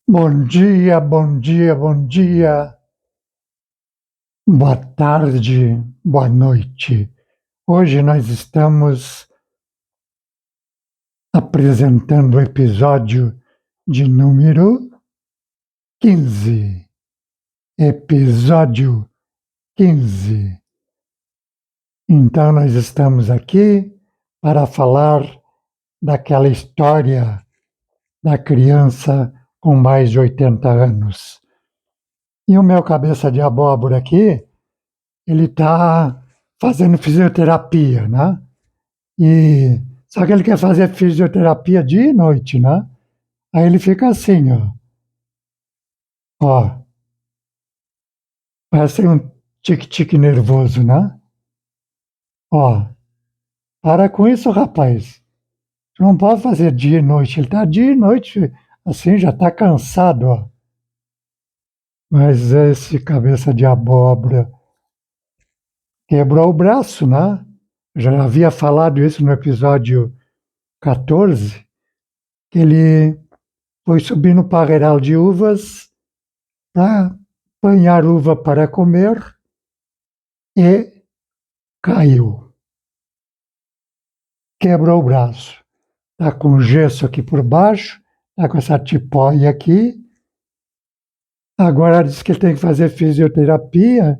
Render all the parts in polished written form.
Bom dia, bom dia, bom dia. Boa tarde, boa noite. Hoje nós estamos apresentando o episódio de número 15. Episódio 15. Então nós estamos aqui para falar daquela história da criança com mais de 80 anos. E o meu cabeça de abóbora aqui, ele está fazendo fisioterapia, né? E só que ele quer fazer fisioterapia dia e noite, né? Aí ele fica assim, ó, parece um tique-tique nervoso, né? Ó, para com isso, rapaz. Tu não pode fazer dia e noite. Ele tá dia e noite, assim, já tá cansado, ó. Mas esse cabeça de abóbora quebrou o braço, né? Já havia falado isso no episódio 14, que ele foi subir no parreiral de uvas para apanhar uva para comer e caiu. Quebrou o braço. Está com gesso aqui por baixo, está com essa tipóia aqui. Agora diz que ele tem que fazer fisioterapia,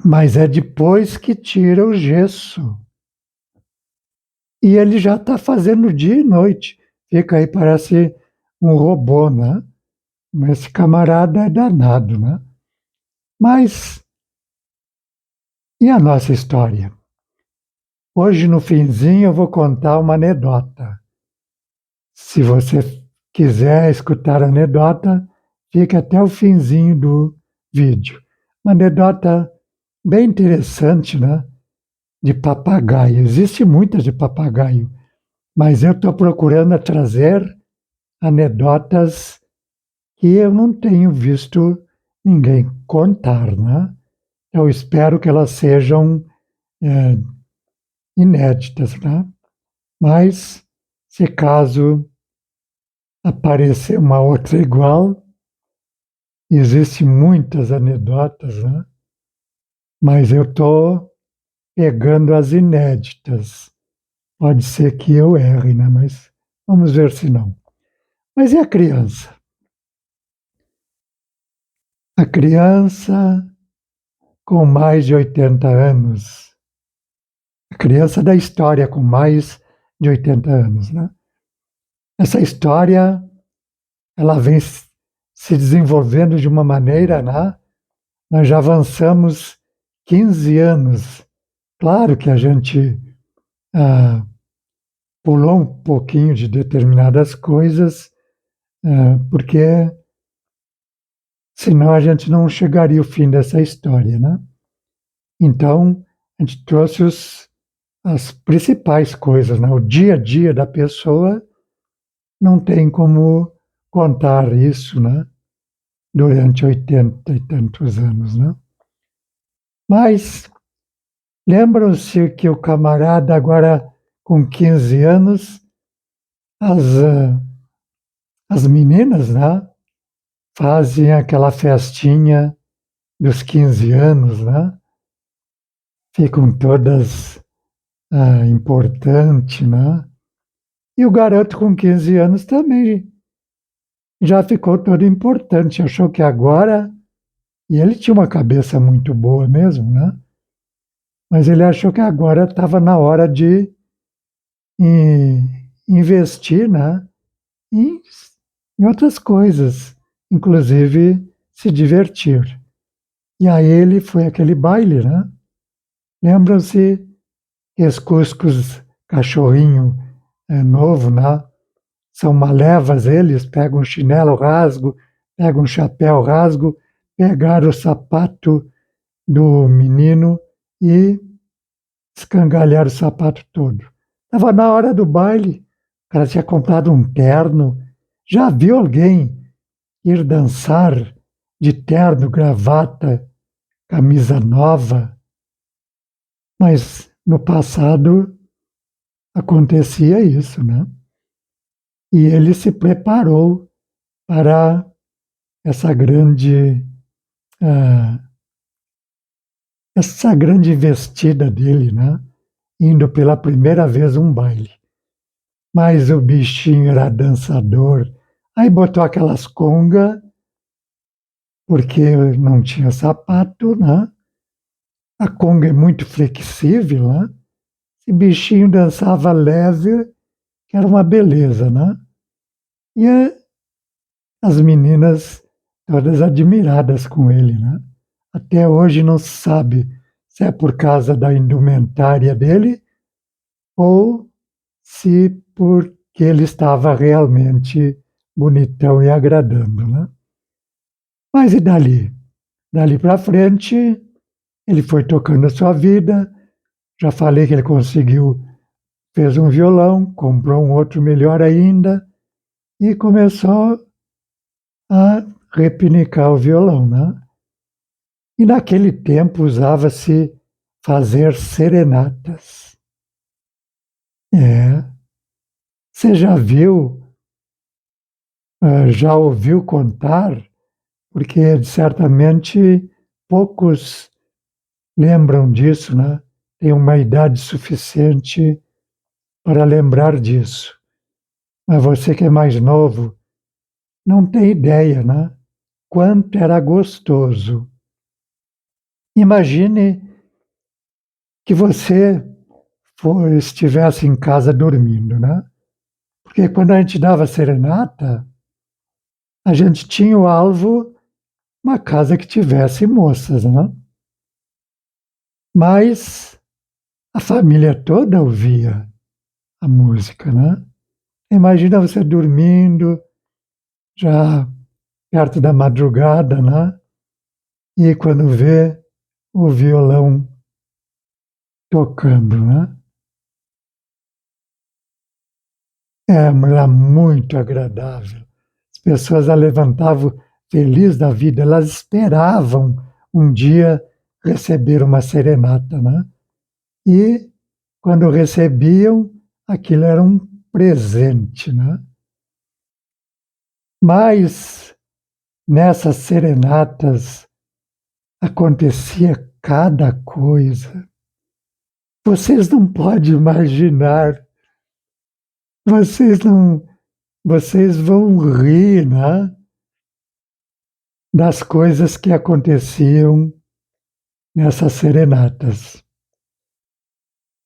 mas é depois que tira o gesso. E ele já está fazendo dia e noite. Fica aí, parece um robô, né? Mas esse camarada é danado, né? Mas e a nossa história? Hoje, no finzinho, eu vou contar uma anedota. Se você quiser escutar a anedota, fique até o finzinho do vídeo. Uma anedota bem interessante, né? De papagaio. Existe muitas de papagaio, mas eu estou procurando trazer anedotas que eu não tenho visto ninguém contar, né? Eu espero que elas sejam é, inéditas, né? Mas, se caso aparecer uma outra igual, existem muitas anedotas, né? Mas eu estou pegando as inéditas. Pode ser que eu erre, né? Mas vamos ver se não. Mas e a criança? A criança com mais de 80 anos. A criança da história com mais de 80 anos, né? Essa história, ela vem se desenvolvendo de uma maneira, né? Nós já avançamos 15 anos. Claro que a gente ah, pulou um pouquinho de determinadas coisas, porque senão a gente não chegaria ao fim dessa história, né? Então, a gente trouxe as principais coisas, né? O dia a dia da pessoa não tem como contar isso, né? Durante 80 e tantos anos, né? Mas lembram-se que o camarada agora com 15 anos, as, as meninas, né? Fazem aquela festinha dos 15 anos, né? Ficam todas importantes, né? E o garoto com 15 anos também já ficou todo importante. Achou que agora. E ele tinha uma cabeça muito boa mesmo, né? Mas ele achou que agora estava na hora de investir, né? em, em outras coisas, inclusive se divertir. E aí ele foi aquele baile, né? Lembram-se que os cuscos cachorrinho novo, né? São malevas eles, pegam um chinelo rasgo, pegam um chapéu rasgo, pegaram o sapato do menino e escangalharam o sapato todo. Estava na hora do baile, o cara tinha comprado um terno. Já viu alguém ir dançar de terno, gravata, camisa nova? Mas no passado acontecia isso, né? E ele se preparou para essa grande, uh, essa grande investida dele, né? Indo pela primeira vez um baile. Mas o bichinho era dançador, aí botou aquelas congas, porque não tinha sapato, né? A conga é muito flexível, né? Esse bichinho dançava leve, que era uma beleza, né? E as meninas todas admiradas com ele, né? Até hoje não se sabe se é por causa da indumentária dele ou se porque ele estava realmente bonitão e agradando, né? Mas e dali? Dali para frente, ele foi tocando a sua vida. Já falei que ele conseguiu, fez um violão, comprou um outro melhor ainda e começou a repinicar o violão, né? E naquele tempo usava-se fazer serenatas. É. Você já viu, já ouviu contar, porque certamente poucos lembram disso, né? Tem uma idade suficiente para lembrar disso. Mas você que é mais novo, não tem ideia, né? Quanto era gostoso. Imagine que você estivesse em casa dormindo, né? Porque quando a gente dava serenata, a gente tinha o alvo uma casa que tivesse moças, né? Mas a família toda ouvia a música, né? Imagina você dormindo, já perto da madrugada, né? E quando vê o violão tocando, né? Era muito agradável. As pessoas a levantavam felizes da vida, elas esperavam um dia receber uma serenata, né? E quando recebiam, aquilo era um presente, né? Mas nessas serenatas acontecia cada coisa. Vocês não podem imaginar. Vocês não, vocês vão rir, né? Das coisas que aconteciam nessas serenatas.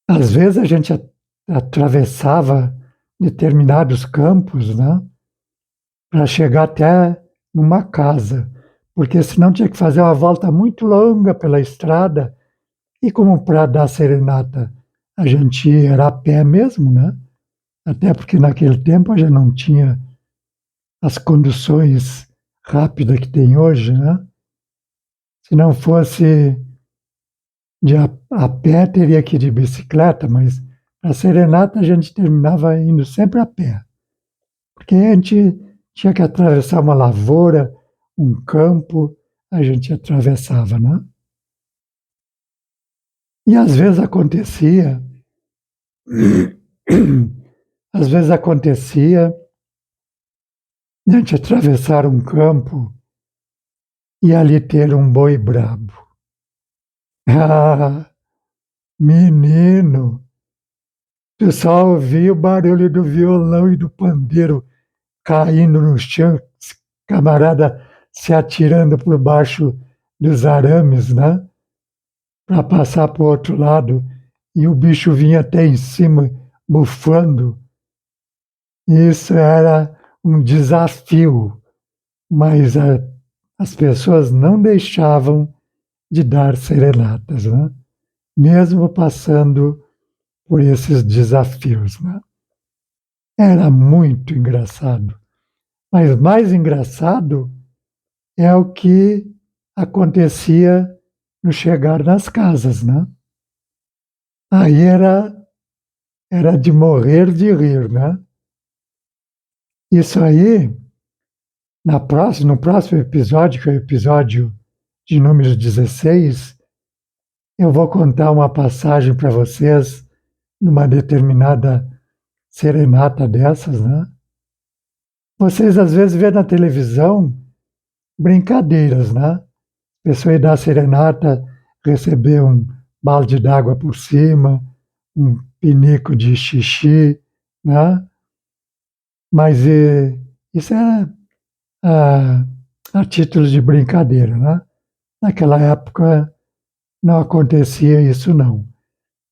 Às vezes a gente atravessava determinados campos, né? Para chegar até numa casa, porque senão tinha que fazer uma volta muito longa pela estrada. E como para dar serenata a gente era a pé mesmo, né? Até porque naquele tempo a gente não tinha as conduções rápidas que tem hoje, né? Se não fosse a pé, teria que ir de bicicleta, mas a serenata a gente terminava indo sempre a pé, porque a gente tinha que atravessar uma lavoura, um campo, a gente atravessava, né? E às vezes acontecia, às vezes acontecia de a gente atravessar um campo e ali ter um boi brabo. Ah, menino, tu só ouvia o barulho do violão e do pandeiro caindo no chão, camarada se atirando por baixo dos arames, né? Para passar para o outro lado, e o bicho vinha até em cima, bufando. Isso era um desafio, mas as pessoas não deixavam de dar serenatas, né? Mesmo passando por esses desafios, né? Era muito engraçado. Mas mais engraçado é o que acontecia no chegar nas casas, né? Aí era de morrer de rir, né? Isso aí, no próximo episódio, que é o episódio de número 16, eu vou contar uma passagem para vocês numa determinada serenata dessas, né? Vocês às vezes vê na televisão brincadeiras, né? A pessoa ir dar serenata, receber um balde d'água por cima, um pinico de xixi, né? Mas isso é a, a título de brincadeira, né? Naquela época não acontecia isso não,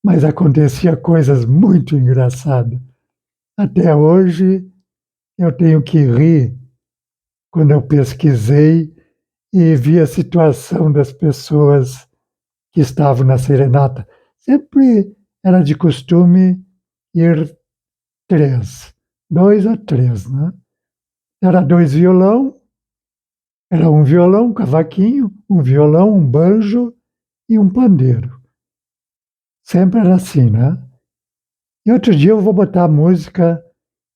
mas acontecia coisas muito engraçadas. Até hoje eu tenho que rir quando eu pesquisei e vi a situação das pessoas que estavam na serenata. Sempre era de costume ir três, dois ou três, né? Era dois violão, era um violão, um cavaquinho, um violão, um banjo e um pandeiro. Sempre era assim, né? E outro dia eu vou botar a música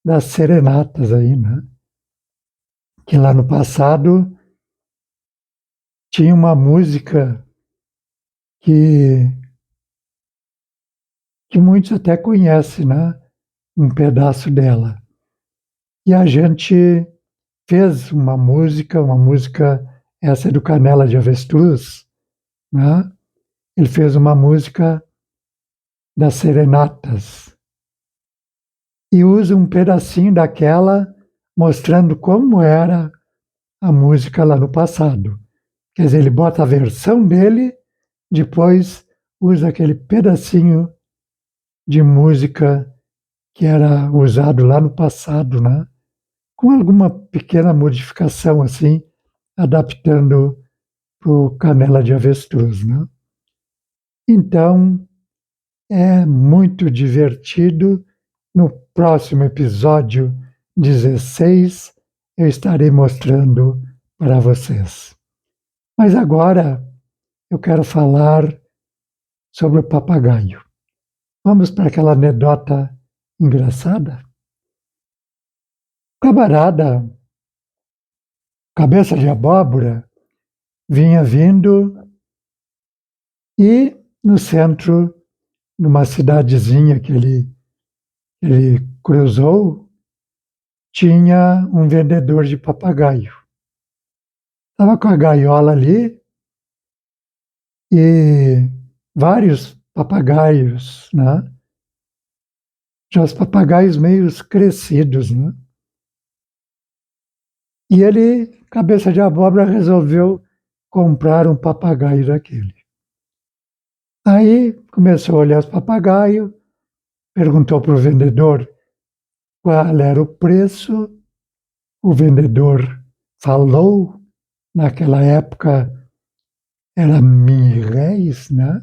das serenatas aí, né? Que lá no passado tinha uma música que, que muitos até conhecem, né? Um pedaço dela. E a gente fez uma música, essa é do Canela de Avestruz, né? Ele fez uma música das serenatas e usa um pedacinho daquela mostrando como era a música lá no passado. Quer dizer, ele bota a versão dele, depois usa aquele pedacinho de música que era usado lá no passado, né? Com alguma pequena modificação assim, adaptando para o Canela de Avestruz, né? Então, é muito divertido. No próximo episódio 16, eu estarei mostrando para vocês. Mas agora eu quero falar sobre o papagaio. Vamos para aquela anedota engraçada? O camarada, cabeça de abóbora, vinha vindo e no centro, numa cidadezinha que ele cruzou, tinha um vendedor de papagaio. Estava com a gaiola ali e vários papagaios, né? Já os papagaios meio crescidos, né? E ele, cabeça de abóbora, resolveu comprar um papagaio daquele. Aí começou a olhar os papagaios, perguntou para o vendedor qual era o preço. O vendedor falou, naquela época era mil-réis, né?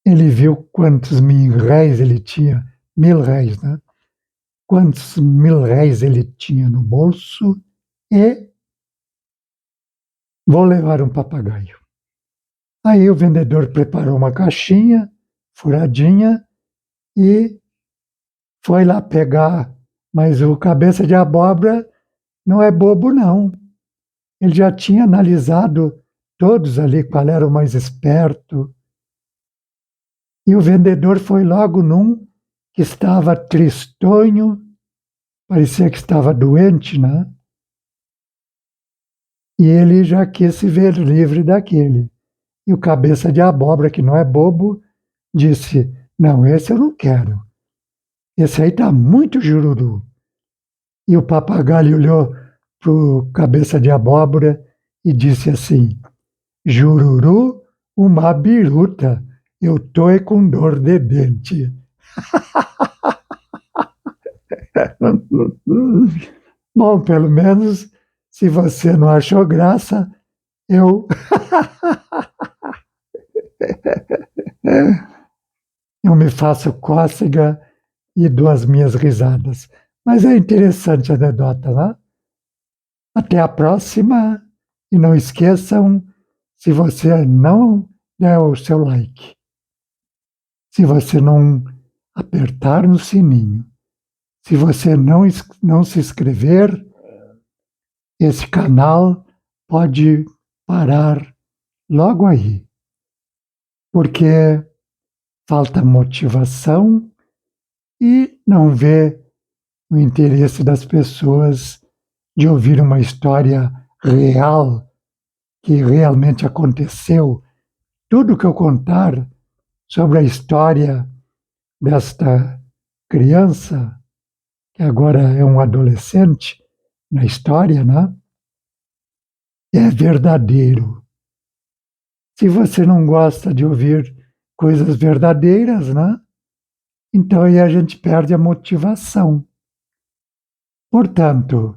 Ele viu quantos mil-réis ele tinha, mil-réis, né? Quantos mil-réis ele tinha no bolso e vou levar um papagaio. Aí o vendedor preparou uma caixinha furadinha e foi lá pegar, mas o cabeça de abóbora não é bobo, não. Ele já tinha analisado todos ali qual era o mais esperto. E o vendedor foi logo num que estava tristonho, parecia que estava doente, né? E ele já quis se ver livre daquele. E o cabeça de abóbora, que não é bobo, disse: Não, esse eu não quero. Esse aí está muito jururu. E o papagaio olhou para o cabeça de abóbora e disse assim: Jururu, uma biruta, eu tô é com dor de dente. Bom, pelo menos, se você não achou graça, eu, eu me faço cócega e dou as minhas risadas. Mas é interessante a anedota, né? Até a próxima e não esqueçam, se você não der o seu like, se você não apertar no sininho, se você não se inscrever, esse canal pode parar logo aí, porque falta motivação e não vê o interesse das pessoas de ouvir uma história real, que realmente aconteceu. Tudo que eu contar sobre a história desta criança, que agora é um adolescente na história, né? É verdadeiro. Se você não gosta de ouvir coisas verdadeiras, né? Então aí a gente perde a motivação. Portanto,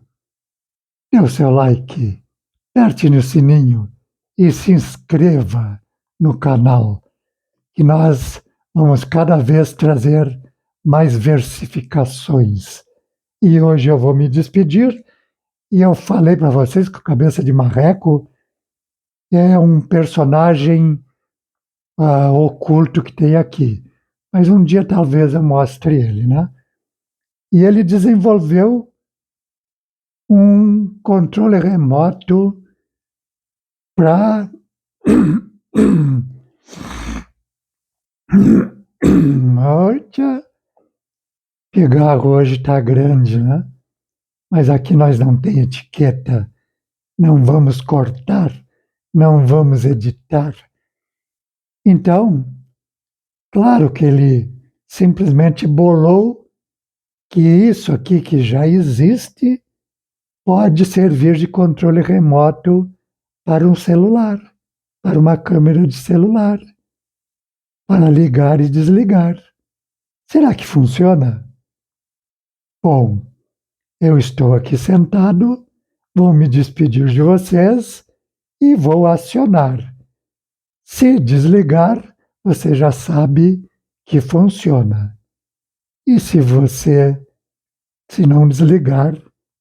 dê o seu like, aperte no sininho e se inscreva no canal, que nós vamos cada vez trazer mais versificações. E hoje eu vou me despedir, e eu falei para vocês que o Cabeça de Marreco é um personagem oculto que tem aqui. Mas um dia talvez eu mostre ele, né? E ele desenvolveu um controle remoto para Olha, cigarro hoje está grande, né? Mas aqui nós não tem etiqueta, não vamos cortar, não vamos editar. Então, claro que ele simplesmente bolou que isso aqui que já existe pode servir de controle remoto para um celular, para uma câmera de celular, para ligar e desligar. Será que funciona? Bom, eu estou aqui sentado, vou me despedir de vocês e vou acionar. Se desligar, você já sabe que funciona. E se não desligar,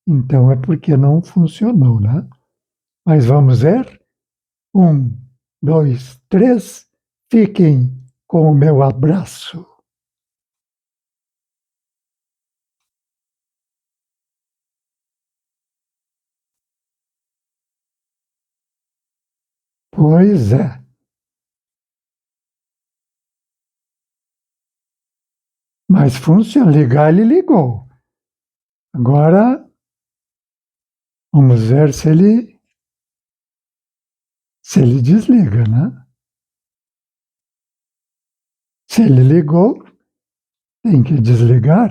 então é porque não funcionou, né? Mas vamos ver? 1, 2, 3. Fiquem com o meu abraço. Pois é. Mas funciona. Ligar, ele ligou. Agora, vamos ver se ele desliga, né? Se ele ligou, tem que desligar.